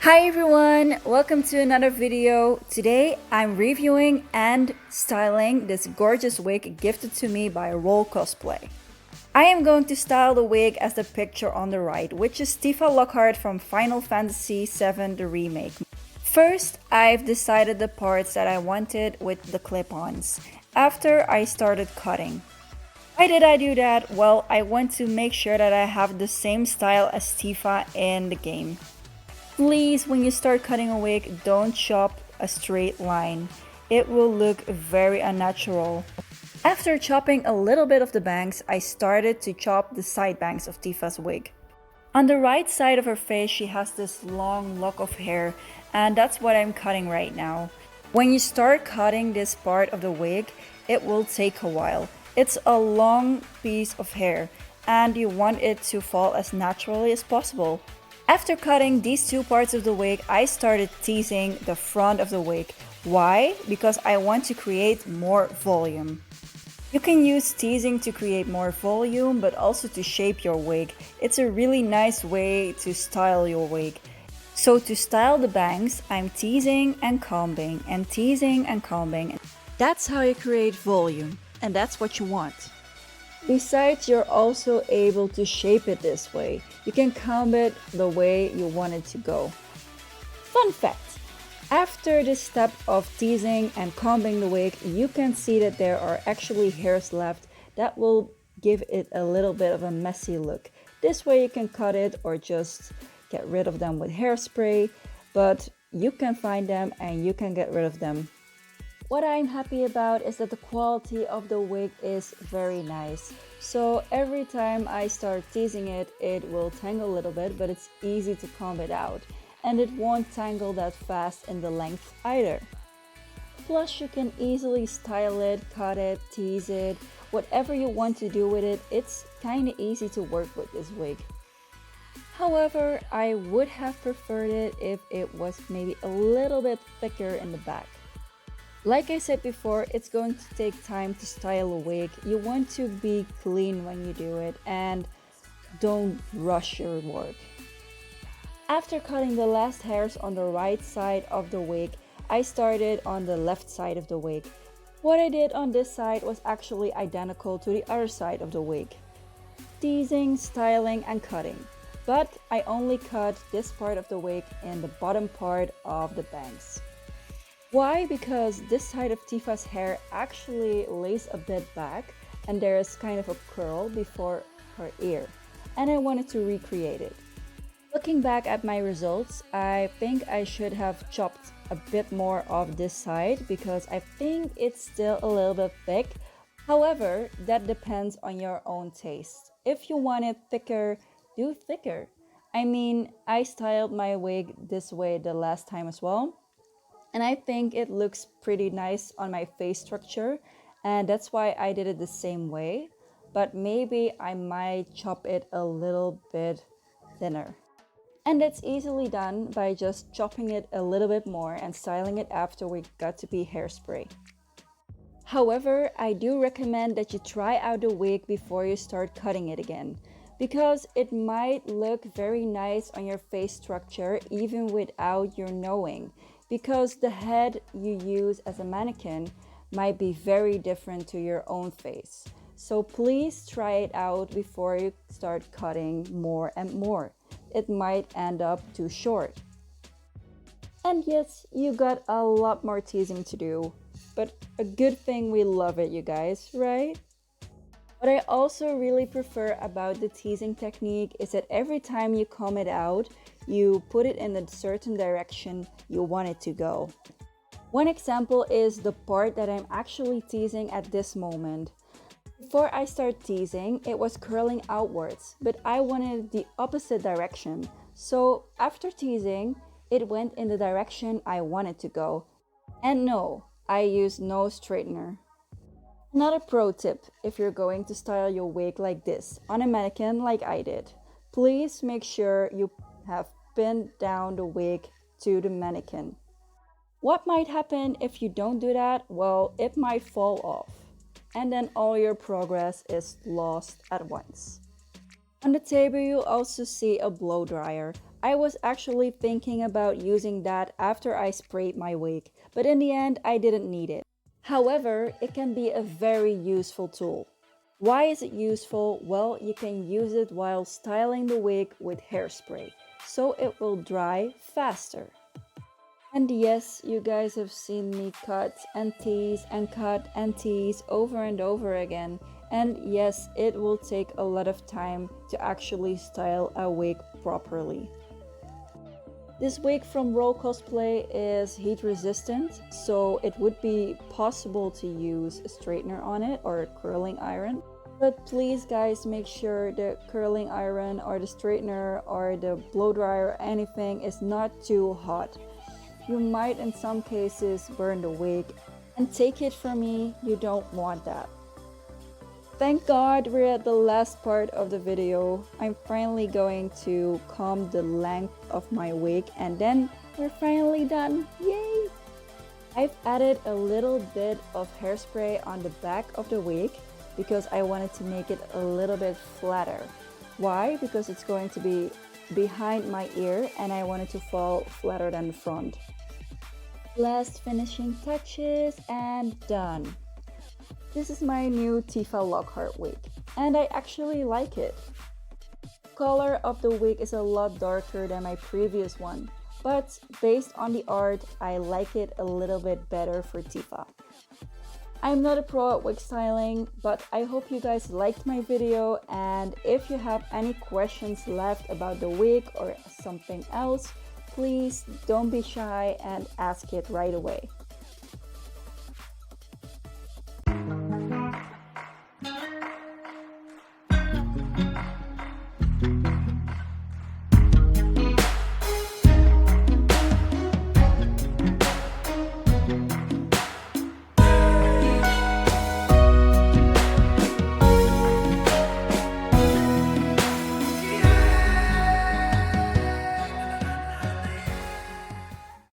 Hi everyone, welcome to another video. Today I'm reviewing and styling this gorgeous wig gifted to me by Rolecosplay. I am going to style the wig as the picture on the right, which is Tifa Lockhart from Final Fantasy VII The Remake. First, I've decided the parts that I wanted with the clip-ons, after I started cutting. Why did I do that? Well, I want to make sure that I have the same style as Tifa in the game. Please, when you start cutting a wig, don't chop a straight line. It will look very unnatural. After chopping a little bit of the bangs, I started to chop the side bangs of Tifa's wig. On the right side of her face, she has this long lock of hair, and that's what I'm cutting right now. When you start cutting this part of the wig, it will take a while. It's a long piece of hair, and you want it to fall as naturally as possible. After cutting these two parts of the wig, I started teasing the front of the wig. Why? Because I want to create more volume. You can use teasing to create more volume, but also to shape your wig. It's a really nice way to style your wig. So to style the bangs, I'm teasing and combing and teasing and combing. That's how you create volume, and that's what you want. Besides, you're also able to shape it this way. You can comb it the way you want it to go. Fun fact! After this step of teasing and combing the wig, you can see that there are actually hairs left that will give it a little bit of a messy look. This way you can cut it or just get rid of them with hairspray, but you can find them and you can get rid of them. What I'm happy about is that the quality of the wig is very nice. So every time I start teasing it, it will tangle a little bit, but it's easy to comb it out. And it won't tangle that fast in the length either. Plus, you can easily style it, cut it, tease it, whatever you want to do with it. It's kinda easy to work with this wig. However, I would have preferred it if it was maybe a little bit thicker in the back. Like I said before, it's going to take time to style a wig. You want to be clean when you do it and don't rush your work. After cutting the last hairs on the right side of the wig, I started on the left side of the wig. What I did on this side was actually identical to the other side of the wig. Teasing, styling, and cutting. But I only cut this part of the wig and the bottom part of the bangs. Why? Because this side of Tifa's hair actually lays a bit back and there is kind of a curl before her ear, and I wanted to recreate it. Looking back at my results, I think I should have chopped a bit more of this side because I think it's still a little bit thick. However, that depends on your own taste. If you want it thicker, do thicker. I mean, I styled my wig this way the last time as well. And I think it looks pretty nice on my face structure, and that's why I did it the same way. But maybe I might chop it a little bit thinner. And that's easily done by just chopping it a little bit more and styling it after we got to be hairspray. However, I do recommend that you try out the wig before you start cutting it again, because it might look very nice on your face structure even without your knowing. Because the head you use as a mannequin might be very different to your own face. So please try it out before you start cutting more and more. It might end up too short. And yes, you got a lot more teasing to do, but a good thing we love it, you guys, right? What I also really prefer about the teasing technique is that every time you comb it out, you put it in a certain direction you want it to go. One example is the part that I'm actually teasing at this moment. Before I start teasing, it was curling outwards, but I wanted the opposite direction. So after teasing, it went in the direction I wanted to go. And no, I used no straightener. Another pro tip if you're going to style your wig like this on a mannequin like I did. Please make sure you have pinned down the wig to the mannequin. What might happen if you don't do that? Well, it might fall off, and then all your progress is lost at once. On the table you'll also see a blow dryer. I was actually thinking about using that after I sprayed my wig, but in the end I didn't need it. However, it can be a very useful tool. Why is it useful? Well, you can use it while styling the wig with hairspray, so it will dry faster. And yes, you guys have seen me cut and tease and cut and tease over and over again. And yes, it will take a lot of time to actually style a wig properly. This wig from Rolecosplay is heat resistant, so it would be possible to use a straightener on it or a curling iron. But please guys, make sure the curling iron or the straightener or the blow dryer or anything is not too hot. You might in some cases burn the wig, and take it from me, you don't want that. Thank God we're at the last part of the video. I'm finally going to comb the length of my wig and then we're finally done. Yay! I've added a little bit of hairspray on the back of the wig because I wanted to make it a little bit flatter. Why? Because it's going to be behind my ear and I want it to fall flatter than the front. Last finishing touches and done. This is my new Tifa Lockhart wig and I actually like it. The color of the wig is a lot darker than my previous one, but based on the art, I like it a little bit better for Tifa. I'm not a pro at wig styling, but I hope you guys liked my video, and if you have any questions left about the wig or something else, please don't be shy and ask it right away.